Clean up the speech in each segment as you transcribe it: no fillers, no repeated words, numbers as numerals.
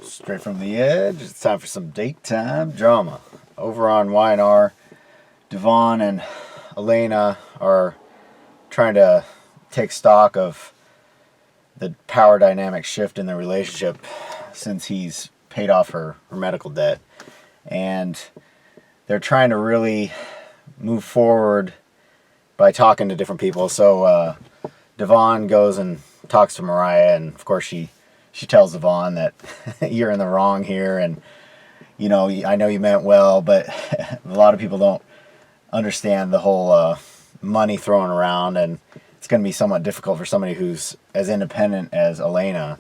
Straight from the edge, it's time for some daytime drama. Over on Y&R, Devon and Elena are trying to take stock of the power dynamic shift in their relationship since he's paid off her medical debt. And they're trying to really move forward by talking to different people. So Devon goes and talks to Mariah, and of course she tells Devon that you're in the wrong here, and you know, I know you meant well, but a lot of people don't understand the whole money thrown around, and it's going to be somewhat difficult for somebody who's as independent as Elena,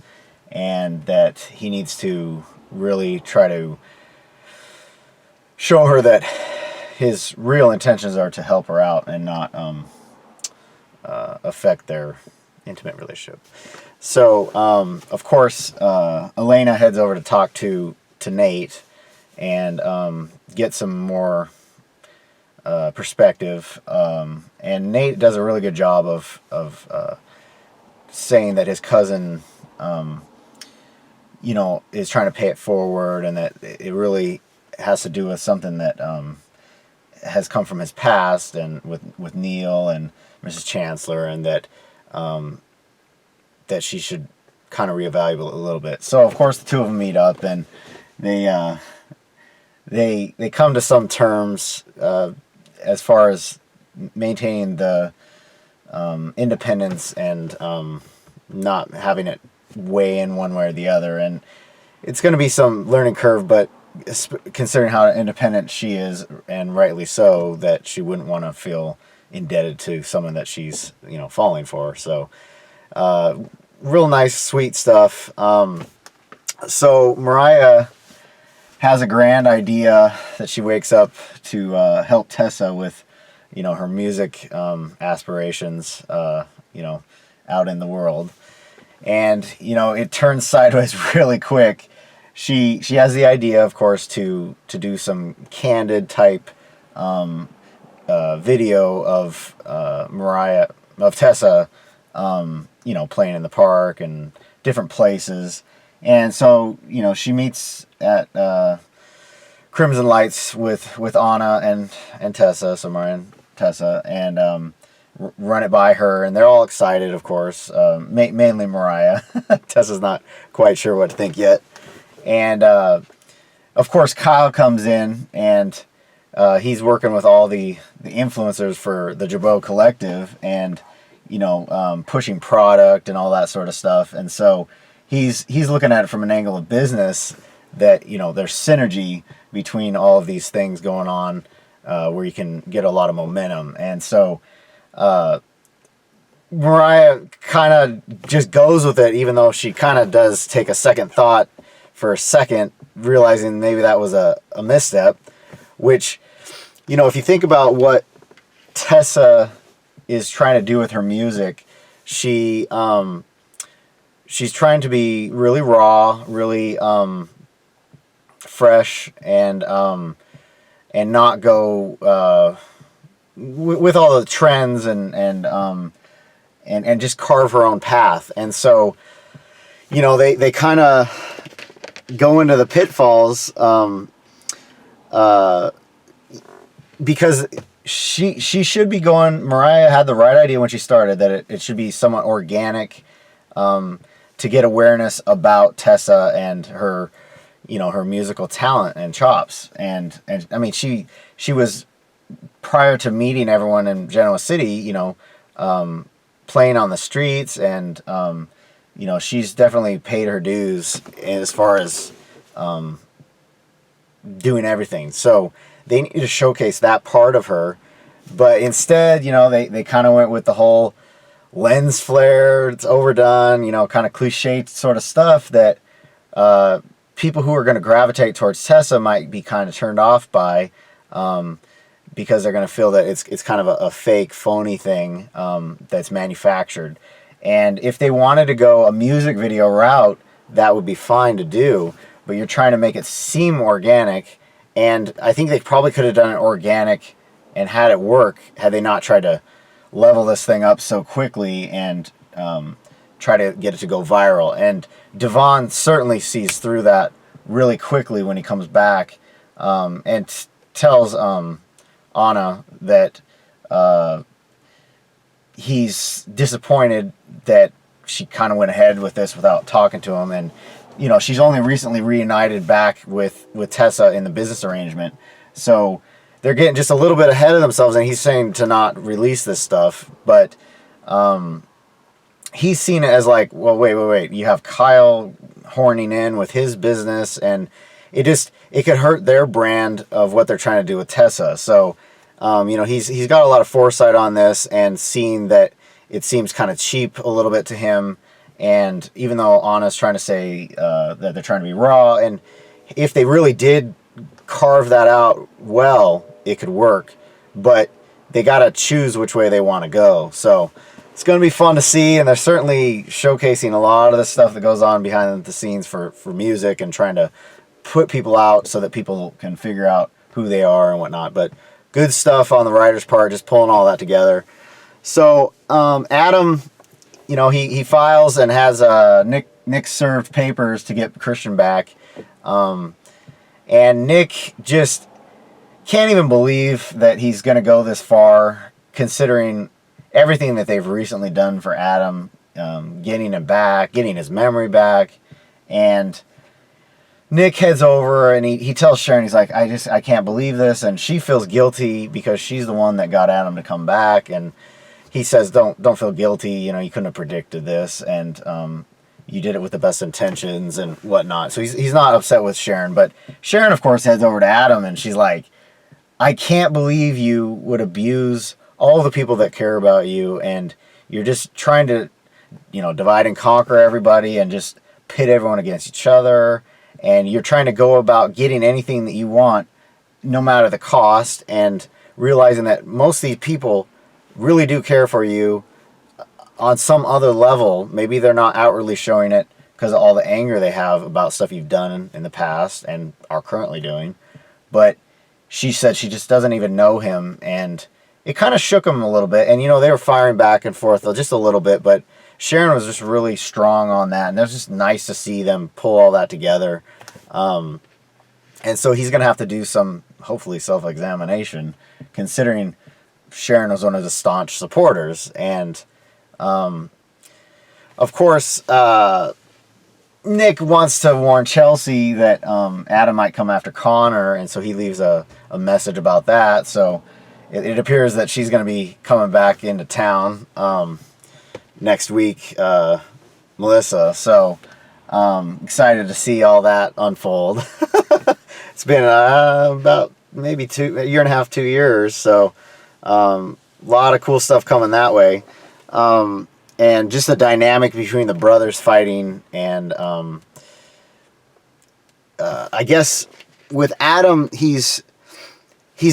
and that he needs to really try to show her that his real intentions are to help her out and not affect their intimate relationship. So, of course, Elena heads over to talk to Nate and get some more perspective. And Nate does a really good job of saying that his cousin, you know, is trying to pay it forward, and that it really has to do with something that has come from his past, and with Neil and Mrs. Chancellor, and that that she should kind of reevaluate a little bit. So of course the two of them meet up, and they come to some terms as far as maintaining the independence and not having it weigh in one way or the other. And it's going to be some learning curve, but considering how independent she is, and rightly so, that she wouldn't want to feel indebted to someone that she's, you know, falling for. So real nice, sweet stuff. So Mariah has a grand idea that she wakes up to help Tessa with, you know, her music aspirations, you know, out in the world. And, you know, it turns sideways really quick. She has the idea, of course, to do some candid type video of Tessa, you know, playing in the park and different places. And so, you know, she meets at Crimson Lights with Anna and Tessa, so Mariah and Tessa, and run it by her, and they're all excited, of course, mainly Mariah. Tessa's not quite sure what to think yet. And of course Kyle comes in, and he's working with all the influencers for the Jabot Collective, and you know, pushing product and all that sort of stuff. And so he's looking at it from an angle of business, that, you know, there's synergy between all of these things going on, where you can get a lot of momentum. And so Mariah kind of just goes with it, even though she kind of does take a second thought for a second, realizing maybe that was a misstep. Which, you know, if you think about what Tessa is trying to do with her music, she's trying to be really raw, really fresh, and not go with all the trends, and just carve her own path. And so, you know, they kind of go into the pitfalls, because she should be going. Mariah had the right idea when she started, that it should be somewhat organic, to get awareness about Tessa and her, you know, her musical talent and chops. And I mean, she was, prior to meeting everyone in Genoa City, you know, playing on the streets, and you know, she's definitely paid her dues as far as doing everything. So they need to showcase that part of her. But instead, you know, they kind of went with the whole lens flare. It's overdone, you know, kind of cliche sort of stuff that people who are going to gravitate towards Tessa might be kind of turned off by, because they're going to feel that it's kind of a fake, phony thing that's manufactured. And if they wanted to go a music video route, that would be fine to do. But you're trying to make it seem organic. And I think they probably could have done it organic and had it work, had they not tried to level this thing up so quickly and try to get it to go viral. And Devon certainly sees through that really quickly when he comes back, and tells Anna that he's disappointed that she kind of went ahead with this without talking to him. And, you know, she's only recently reunited back with Tessa in the business arrangement. So they're getting just a little bit ahead of themselves, and he's saying to not release this stuff. But he's seen it as like, well, wait. You have Kyle horning in with his business, and it could hurt their brand of what they're trying to do with Tessa. So, you know, he's got a lot of foresight on this, and seeing that it seems kind of cheap a little bit to him. And even though Anna's trying to say that they're trying to be raw, and if they really did carve that out well, it could work. But they got to choose which way they want to go. So it's going to be fun to see, and they're certainly showcasing a lot of the stuff that goes on behind the scenes for music, and trying to put people out so that people can figure out who they are and whatnot. But good stuff on the writer's part, just pulling all that together. So Adam, you know, he files and has Nick served papers to get Christian back. And Nick just can't even believe that he's going to go this far, considering everything that they've recently done for Adam, getting him back, getting his memory back. And Nick heads over and he tells Sharon, he's like, I can't believe this. And she feels guilty because she's the one that got Adam to come back. And he says, don't feel guilty. You know, you couldn't have predicted this. And you did it with the best intentions and whatnot. So he's not upset with Sharon. But Sharon, of course, heads over to Adam, and she's like, I can't believe you would abuse all the people that care about you, and you're just trying to, you know, divide and conquer everybody and just pit everyone against each other. And you're trying to go about getting anything that you want, no matter the cost, and realizing that most of these people really do care for you on some other level. Maybe they're not outwardly showing it because of all the anger they have about stuff you've done in the past and are currently doing. But she said she just doesn't even know him, and it kind of shook him a little bit. And, you know, they were firing back and forth just a little bit, but Sharon was just really strong on that, and it was just nice to see them pull all that together. And so he's going to have to do some, hopefully, self-examination, considering Sharon was one of his staunch supporters. And, of course, Nick wants to warn Chelsea that Adam might come after Connor, and so he leaves a message about that. So it appears that she's going to be coming back into town next week, Melissa. So excited to see all that unfold. It's been about maybe a year and a half, 2 years. So a lot of cool stuff coming that way. And just the dynamic between the brothers fighting, and I guess with Adam, he's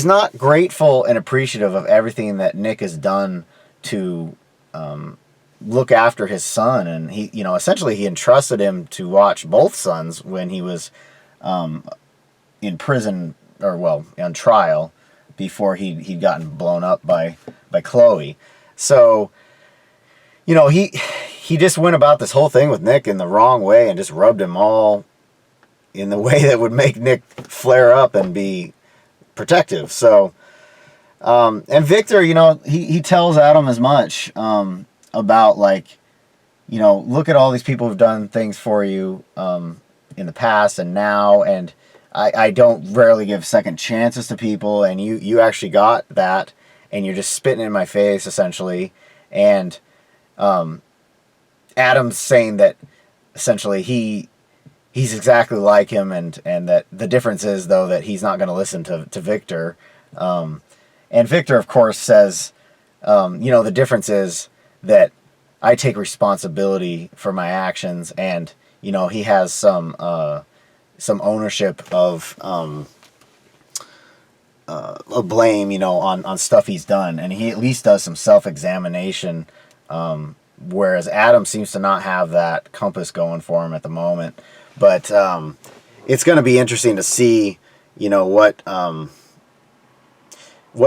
not grateful and appreciative of everything that Nick has done to look after his son. And he, you know, essentially he entrusted him to watch both sons when he was in prison, or well, on trial, before he'd gotten blown up by Chloe. So, you know, he just went about this whole thing with Nick in the wrong way, and just rubbed him all in the way that would make Nick flare up and be protective. So, and Victor, you know, he tells Adam as much about, like, you know, look at all these people who've done things for you in the past and now, and I don't rarely give second chances to people, and you actually got that, and you're just spitting in my face, essentially. And Adam's saying that essentially he's exactly like him, and that the difference is, though, that he's not going to listen to Victor. And Victor, of course, says, you know, the difference is that I take responsibility for my actions, and, you know, he has some ownership of blame, you know, on stuff he's done, and he at least does some self-examination, whereas Adam seems to not have that compass going for him at the moment. But it's going to be interesting to see, you know, what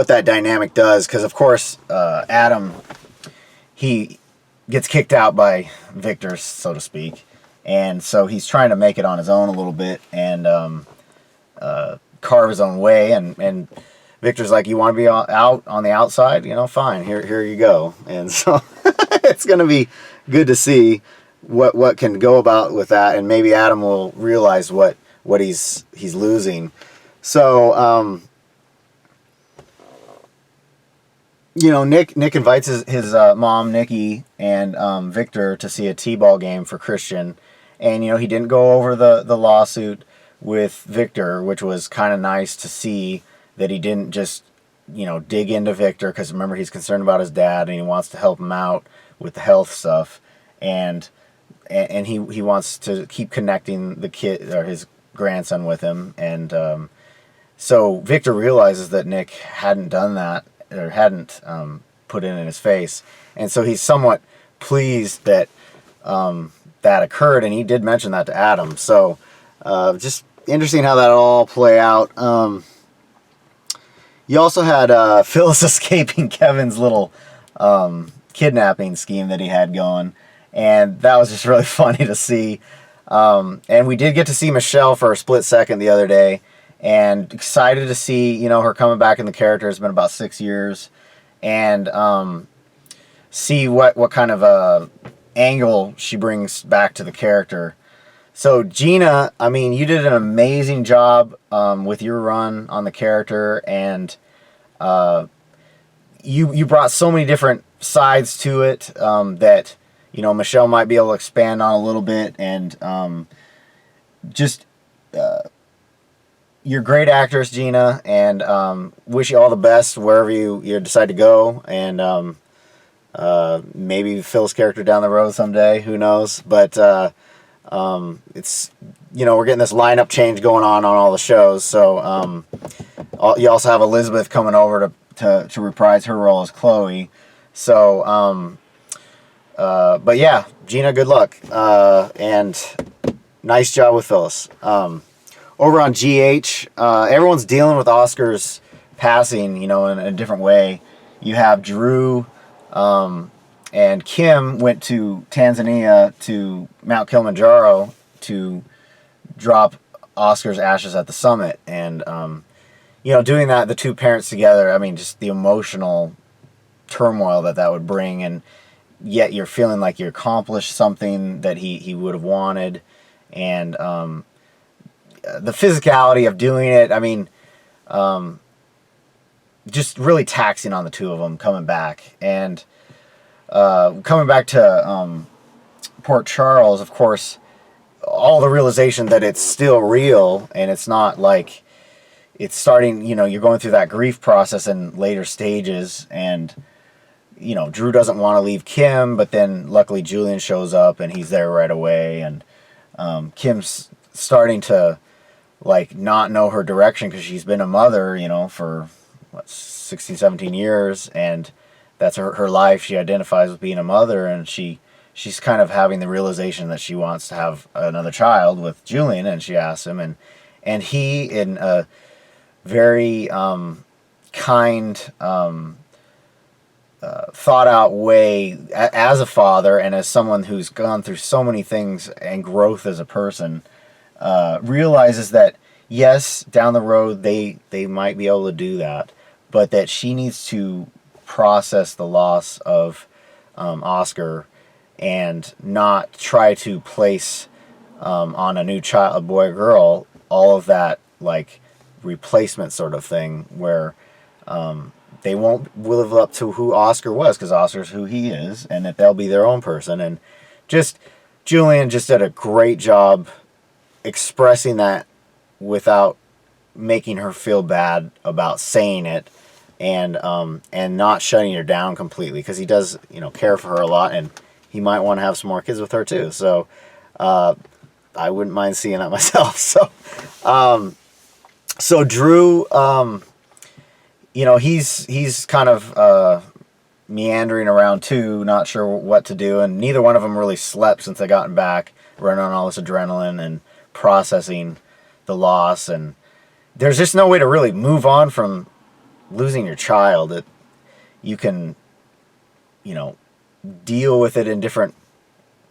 that dynamic does, because of course Adam, he gets kicked out by Victor, so to speak. And so he's trying to make it on his own a little bit and carve his own way. And Victor's like, you want to be out on the outside? You know, fine, here you go. And so it's going to be good to see what can go about with that. And maybe Adam will realize what he's losing. So, you know, Nick invites his mom, Nikki, and Victor to see a t-ball game for Christian. And, you know, he didn't go over the lawsuit with Victor, which was kind of nice to see that he didn't just, you know, dig into Victor, because remember, he's concerned about his dad and he wants to help him out with the health stuff. And he wants to keep connecting the kid, or his grandson, with him. And so Victor realizes that Nick hadn't done that, or hadn't put it in his face. And so he's somewhat pleased that that occurred, and he did mention that to Adam. So just interesting how that all play out. You also had Phyllis escaping Kevin's little kidnapping scheme that he had going, and that was just really funny to see. And we did get to see Michelle for a split second the other day, and excited to see, you know, her coming back in the character. It's been about 6 years, and see what kind of angle she brings back to the character. So Gina, I mean, you did an amazing job with your run on the character, and you brought so many different sides to it that, you know, Michelle might be able to expand on a little bit. And just you're a great actress, Gina, and wish you all the best wherever you decide to go. And maybe Phil's character down the road someday, who knows? But it's, you know, we're getting this lineup change going on all the shows. So you also have Elizabeth coming over to reprise her role as Chloe. So but yeah, Gina, good luck, and nice job with Phyllis. Over on GH, everyone's dealing with Oscar's passing, you know, in a different way. You have Drew and Kim went to Tanzania, to Mount Kilimanjaro, to drop Oscar's ashes at the summit. And, you know, doing that, the two parents together, I mean, just the emotional turmoil that would bring, and yet you're feeling like you accomplished something that he would have wanted. And the physicality of doing it, I mean, just really taxing on the two of them coming back. And coming back to Port Charles, of course, all the realization that it's still real, and it's not like it's starting, you know, you're going through that grief process in later stages. And, you know, Drew doesn't want to leave Kim, but then luckily Julian shows up and he's there right away. And Kim's starting to, like, not know her direction, because she's been a mother, you know, for 16, 17 years, and that's her life. She identifies with being a mother, and she's kind of having the realization that she wants to have another child with Julian, and she asks him, and he, in a very kind, thought out way, as a father and as someone who's gone through so many things and growth as a person, realizes that yes, down the road they might be able to do that, but that she needs to process the loss of Oscar, and not try to place on a new child, a boy or girl, all of that, like, replacement sort of thing, where they won't live up to who Oscar was, because Oscar's who he is, and that they'll be their own person. And just Julian just did a great job expressing that without making her feel bad about saying it, and not shutting her down completely, because he does, you know, care for her a lot, and he might want to have some more kids with her too. So I wouldn't mind seeing that myself. So Drew, you know, he's kind of meandering around too, not sure what to do, and neither one of them really slept since they gotten back, running on all this adrenaline and processing the loss. And there's just no way to really move on from losing your child. You can, you know, deal with it in different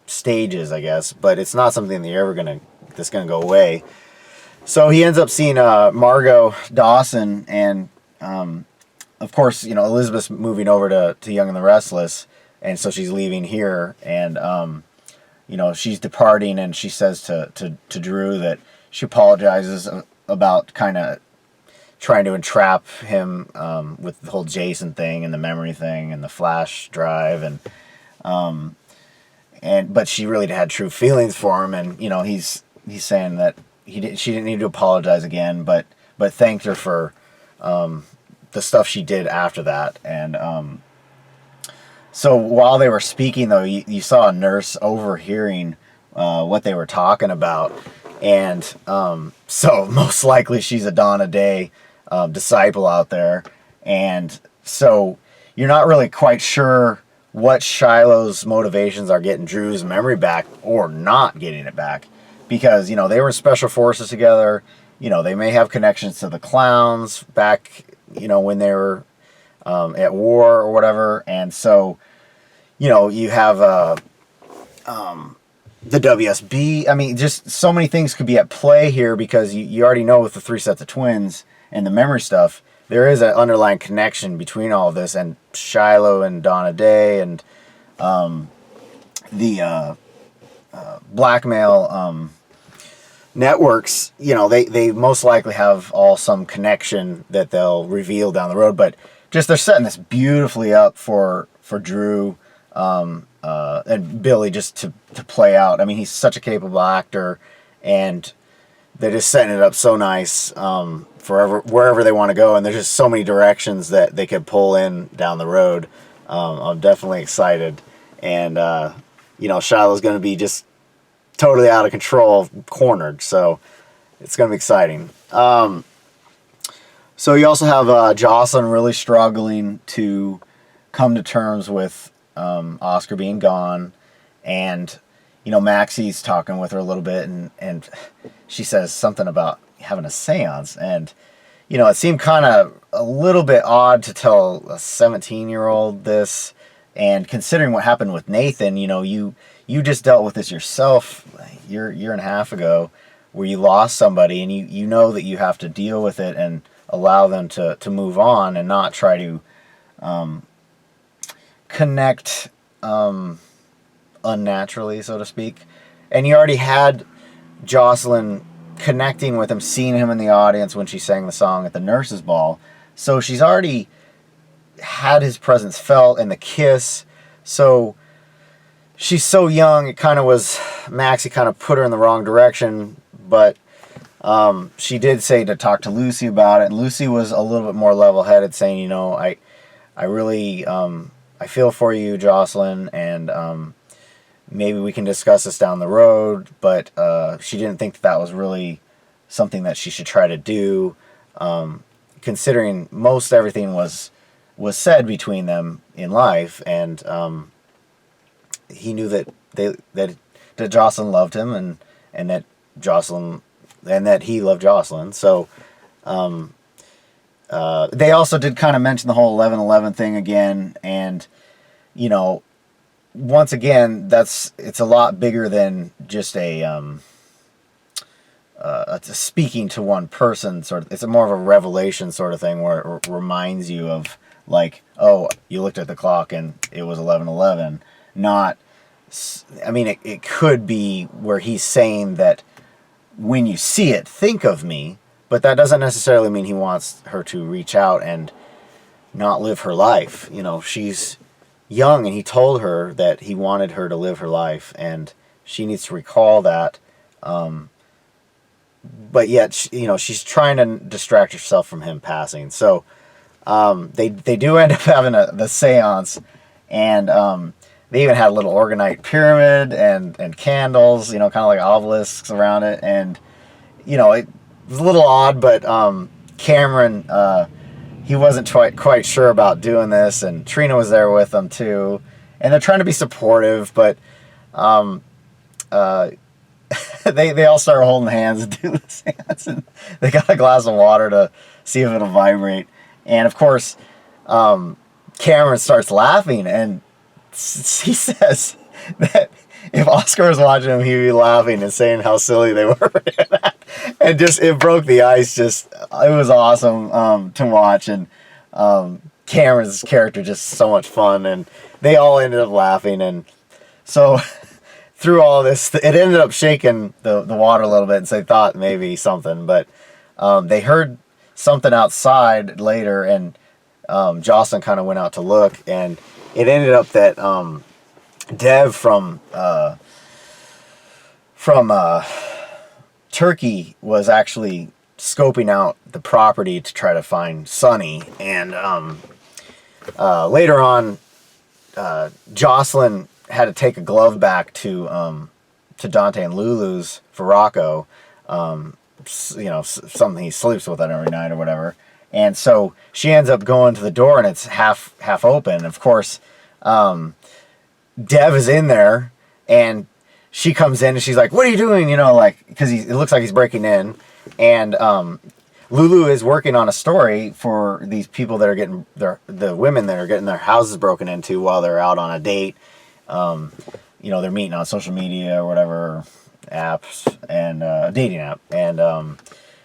stages, I guess, but it's not something that you're ever that's gonna go away. So he ends up seeing Margaux Dawson, and of course, Elizabeth's moving over to Young and the Restless, and so she's leaving here, and she's departing, and she says to Drew that she apologizes about kind of trying to entrap him with the whole Jason thing and the memory thing and the flash drive, but she really had true feelings for him, and he's saying that she didn't need to apologize again, but thanked her for the stuff she did after that. And so while they were speaking, though, you saw a nurse overhearing what they were talking about, and so most likely she's a Dawn of Day disciple out there, and so you're not really quite sure what Shiloh's motivations are getting Drew's memory back or not getting it back, because they were in special forces together. They may have connections to the clowns back when they were at war or whatever, and so you have the WSB. I mean, just so many things could be at play here, because you already know with the 3 sets of twins and the memory stuff, there is an underlying connection between all of this, and Shiloh and Donna Day and the blackmail networks. They most likely have all some connection that they'll reveal down the road, but just they're setting this beautifully up for Drew and Billy just to play out. I mean, he's such a capable actor, and they're just setting it up so nice for wherever they want to go, and there's just so many directions that they could pull in down the road. I'm definitely excited, and Shiloh's going to be just totally out of control, cornered, so it's going to be exciting. So you also have Josslyn really struggling to come to terms with Oscar being gone, and Maxie's talking with her a little bit, and she says something about having a seance, and it seemed kind of a little bit odd to tell a 17-year-old this, and considering what happened with Nathan, you just dealt with this yourself a year and a half ago, where you lost somebody, and you know that you have to deal with it and allow them to move on, and not try to connect unnaturally, so to speak. And you already had Josslyn connecting with him, seeing him in the audience when she sang the song at the nurses' ball. So she's already had his presence felt, and the kiss. So she's so young, it kind of was, Maxie kind of put her in the wrong direction, but she did say to talk to Lucy about it, and Lucy was a little bit more level-headed, saying, I really, I feel for you, Josslyn, and maybe we can discuss this down the road, but she didn't think that was really something that she should try to do, considering most everything was said between them in life, and he knew that Josslyn loved him, and that he loved Josslyn. So they also did kind of mention the whole 11/11 thing again, and once again, it's a lot bigger than just a speaking to one person sort of. It's more of a revelation sort of thing, where it reminds you of, like, oh, you looked at the clock and it was 11/11. Not, I mean, it could be where he's saying that when you see it, think of me, but that doesn't necessarily mean he wants her to reach out and not live her life. She's young, and he told her that he wanted her to live her life, and she needs to recall that. But yet, she's trying to distract herself from him passing. So they do end up having the seance, and they even had a little organite pyramid and candles, kind of like obelisks around it, and it was a little odd, but Cameron, he wasn't quite sure about doing this, and Trina was there with them too, and they're trying to be supportive, but they all start holding hands and do the seance, and they got a glass of water to see if it'll vibrate, and of course Cameron starts laughing, and he says that if Oscar was watching him, he'd be laughing and saying how silly they were. And just, it broke the ice. Just, it was awesome to watch. And Cameron's character, just so much fun. And they all ended up laughing. And so through all this, it ended up shaking the water a little bit. And so they thought maybe something. But they heard something outside later. And Josslyn kind of went out to look. And it ended up that Dev from Turkey was actually scoping out the property to try to find Sonny. And later on, Josslyn had to take a glove back to Dante and Lulu's for Rocco. Something he sleeps with it every night or whatever. And so she ends up going to the door, and it's half open. Of course, Dev is in there, and she comes in, and she's like, "What are you doing?" Because it looks like he's breaking in. And Lulu is working on a story for these people that are getting the women that are getting their houses broken into while they're out on a date. They're meeting on social media or whatever apps, and a dating app. And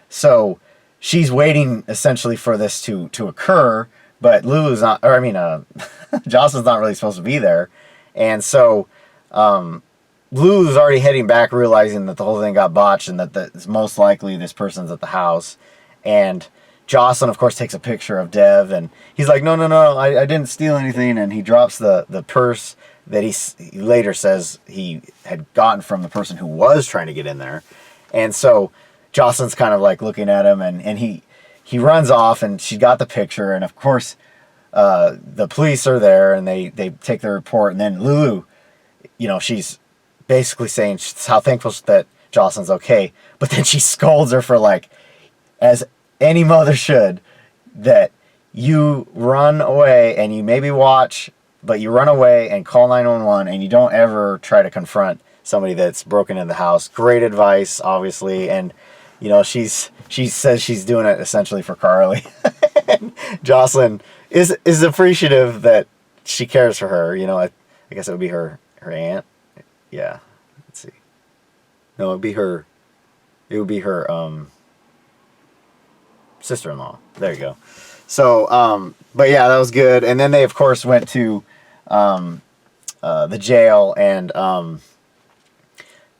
so she's waiting essentially for this to occur, but Lulu's not, Josslyn's not really supposed to be there. And so Lulu's already heading back, realizing that the whole thing got botched and that it's most likely this person's at the house. And Josslyn, of course, takes a picture of Dev, and he's like, no, I didn't steal anything. And he drops the purse that he later says he had gotten from the person who was trying to get in there. And so Josslyn's kind of like looking at him, and he runs off, and she got the picture. And of course, the police are there, and they take the report. And then Lulu, she's basically saying how thankful that Josslyn's okay. But then she scolds her for, like, as any mother should, that you run away and you maybe watch, but you run away and call 911, and you don't ever try to confront somebody that's broken in the house. Great advice, obviously. And she says she's doing it essentially for Carly. Josslyn is appreciative that she cares for her. I guess it would be her aunt. Yeah. Let's see. No, it would be her sister-in-law. There you go. So, but yeah, that was good. And then they, of course, went to the jail, and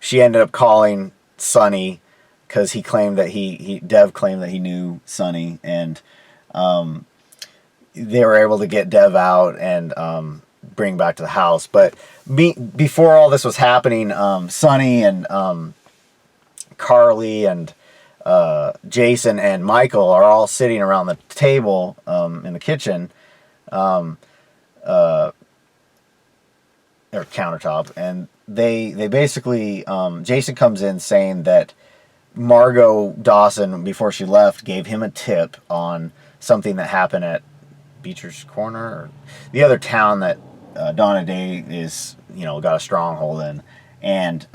she ended up calling Sonny, because he claimed that Dev claimed that he knew Sonny, and they were able to get Dev out and bring back to the house. But before all this was happening, Sonny and Carly and Jason and Michael are all sitting around the table in the kitchen, or countertop, and they basically, Jason comes in saying that Margaux Dawson, before she left, gave him a tip on something that happened at Beecher's Corner, or the other town that Donna Day is, got a stronghold in. And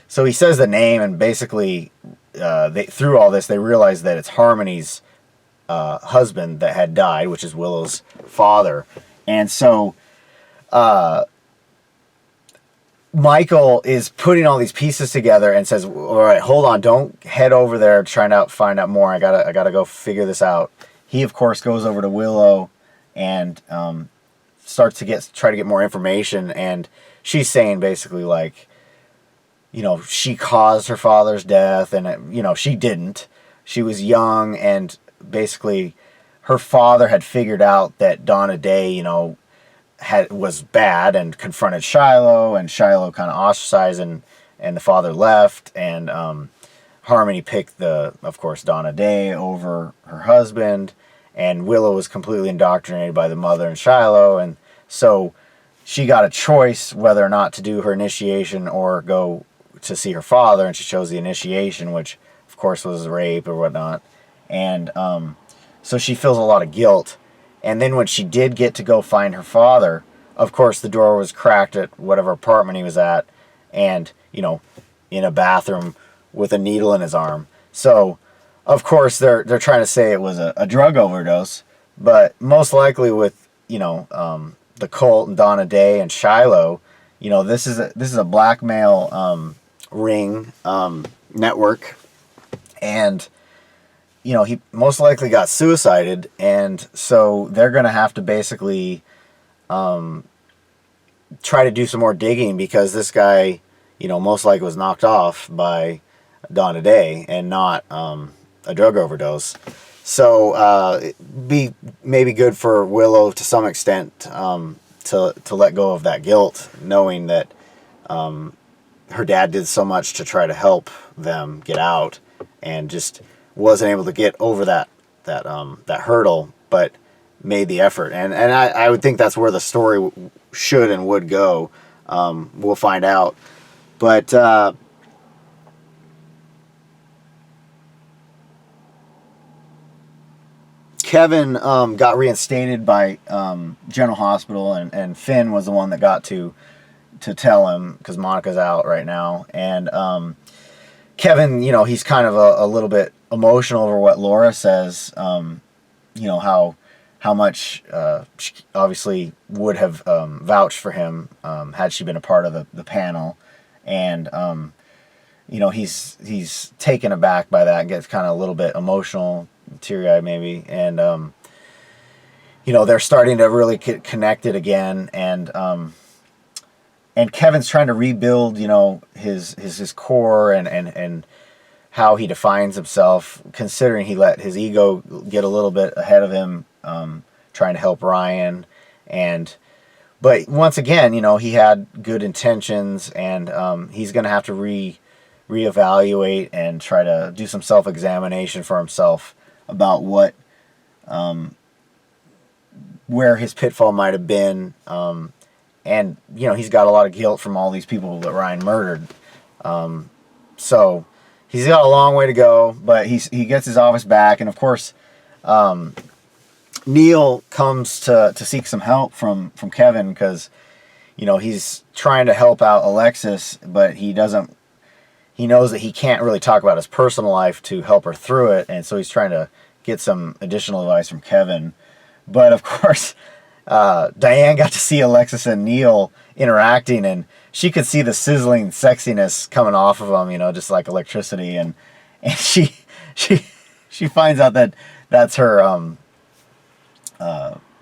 so he says the name, and basically through all this, they realize that it's Harmony's husband that had died, which is Willow's father. And so Michael is putting all these pieces together and says, all right, hold on, don't head over there trying to find out more. I gotta go figure this out. He, of course, goes over to Willow and starts to try to get more information. And she's saying basically, like, she caused her father's death, and she didn't. She was young, and basically her father had figured out that Donna Day, was bad, and confronted Shiloh, and Shiloh kind of ostracized, and the father left, and Harmony picked of course, Donna Day over her husband, and Willow was completely indoctrinated by the mother and Shiloh, and so she got a choice whether or not to do her initiation or go to see her father, and she chose the initiation, which of course was rape or whatnot, and so she feels a lot of guilt. And then when she did get to go find her father, of course the door was cracked at whatever apartment he was at, and in a bathroom with a needle in his arm. So of course they're trying to say it was a drug overdose, but most likely with the cult and Donna Day and Shiloh, you know, this is a blackmail ring network, and you know, he most likely got suicided, and so they're gonna have to basically try to do some more digging, because this guy, you know, most likely was knocked off by Donna Day and not a drug overdose. So it'd be maybe good for Willow to some extent to let go of that guilt, knowing that her dad did so much to try to help them get out, and just wasn't able to get over that hurdle, but made the effort. And I would think that's where the story should and would go. We'll find out. But Kevin got reinstated by General Hospital, and Finn was the one that got to tell him, because Monica's out right now. And Kevin, you know, he's kind of a little bit emotional over what Laura says, you know, how much she obviously would have vouched for him had she been a part of the panel. And you know, he's taken aback by that and gets kind of a little bit emotional, teary-eyed maybe. And you know, they're starting to really get connected again. And Kevin's trying to rebuild, you know, his core and how he defines himself, considering he let his ego get a little bit ahead of him, trying to help Ryan. But once again, you know, he had good intentions, and he's going to have to reevaluate and try to do some self-examination for himself about what, where his pitfall might have been. And, you know, he's got a lot of guilt from all these people that Ryan murdered. So he's got a long way to go, but he gets his office back. And, of course, Neil comes to seek some help from Kevin, because, you know, he's trying to help out Alexis, but he knows that he can't really talk about his personal life to help her through it. And so he's trying to get some additional advice from Kevin. But, of course, Diane got to see Alexis and Neil interacting, and she could see the sizzling sexiness coming off of them, you know, just like electricity. And she finds out that that's her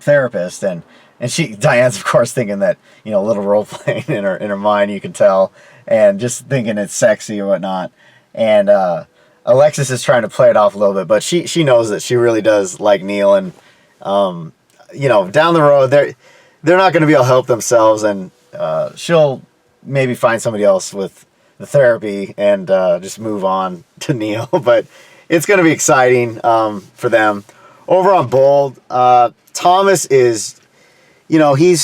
therapist, and Diane's of course thinking that, you know, a little role playing in her mind, you can tell, and just thinking it's sexy or whatnot. And Alexis is trying to play it off a little bit, but she knows that she really does like Neil. And you know, down the road, they're not going to be able to help themselves, and she'll maybe find somebody else with the therapy and just move on to Neil. But it's going to be exciting for them. Over on Bold, Thomas is, you know, he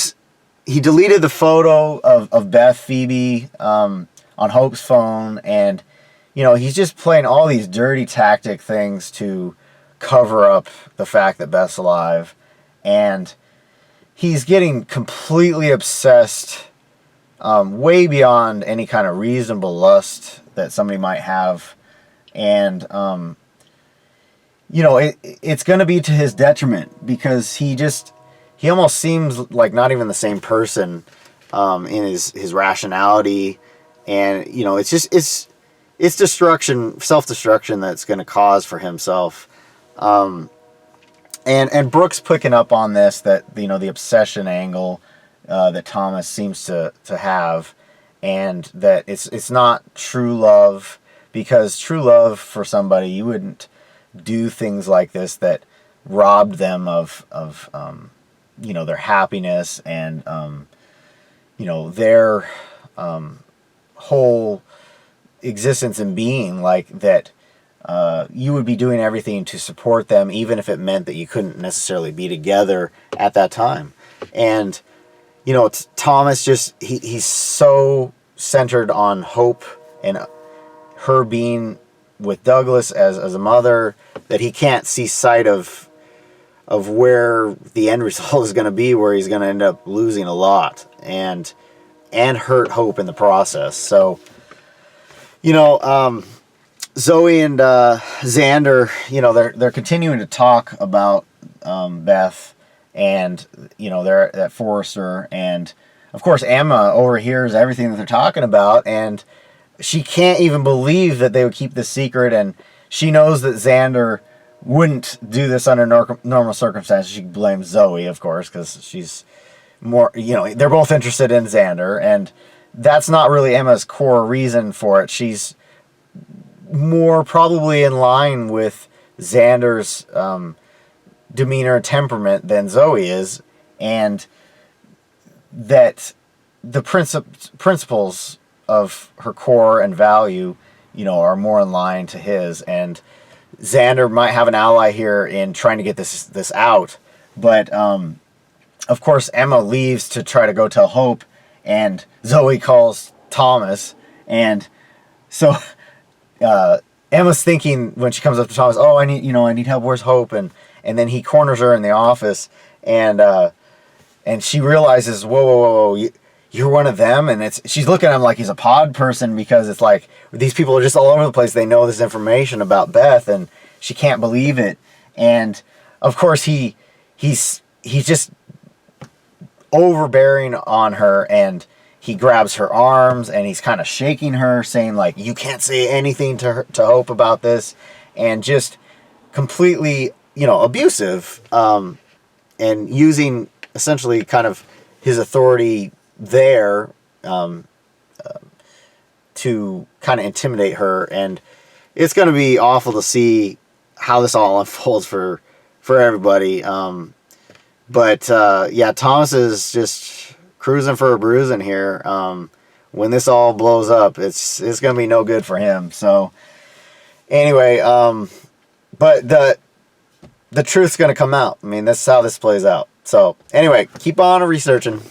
deleted the photo of Beth Phoebe on Hope's phone, and, you know, he's just playing all these dirty tactic things to cover up the fact that Beth's alive. And he's getting completely obsessed, way beyond any kind of reasonable lust that somebody might have. And, you know, it's going to be to his detriment, because he almost seems like not even the same person in his rationality. And, you know, it's destruction, self-destruction that's going to cause for himself. And Brooke's picking up on this, that, you know, the obsession angle that Thomas seems to have, and that it's not true love, because true love for somebody, you wouldn't do things like this that robbed them of you know, their happiness and you know, their whole existence and being, like that. You would be doing everything to support them, even if it meant that you couldn't necessarily be together at that time. And, you know, Thomas just, he's so centered on Hope and her being with Douglas as a mother, that he can't see sight of where the end result is going to be, where he's going to end up losing a lot and hurt Hope in the process. So, you know, Zoe and Xander, you know, they're continuing to talk about Beth, and they're at Forrester, and of course Emma overhears everything that they're talking about, and she can't even believe that they would keep this secret, and she knows that Xander wouldn't do this under normal circumstances. She blames Zoe, of course, because she's more, they're both interested in Xander, and that's not really Emma's core reason for it. She's more probably in line with Xander's demeanor and temperament than Zoe is, and that the principles of her core and value, are more in line to his, and Xander might have an ally here in trying to get this out, but of course Emma leaves to try to go tell Hope, and Zoe calls Thomas, and so Emma's thinking when she comes up to Thomas, oh, I need help, where's Hope, and then he corners her in the office, and she realizes, whoa, you're one of them, and she's looking at him like he's a pod person, because it's like these people are just all over the place. They know this information about Beth, and she can't believe it. And of course he's just overbearing on her, and he grabs her arms and he's kind of shaking her, saying like, you can't say anything to Hope about this, and just completely abusive, and using essentially kind of his authority there to kind of intimidate her. And it's going to be awful to see how this all unfolds for everybody. But Thomas is just cruising for a bruising here. When this all blows up, it's going to be no good for him. So anyway, but the truth's going to come out. I mean, that's how this plays out. So anyway, keep on researching.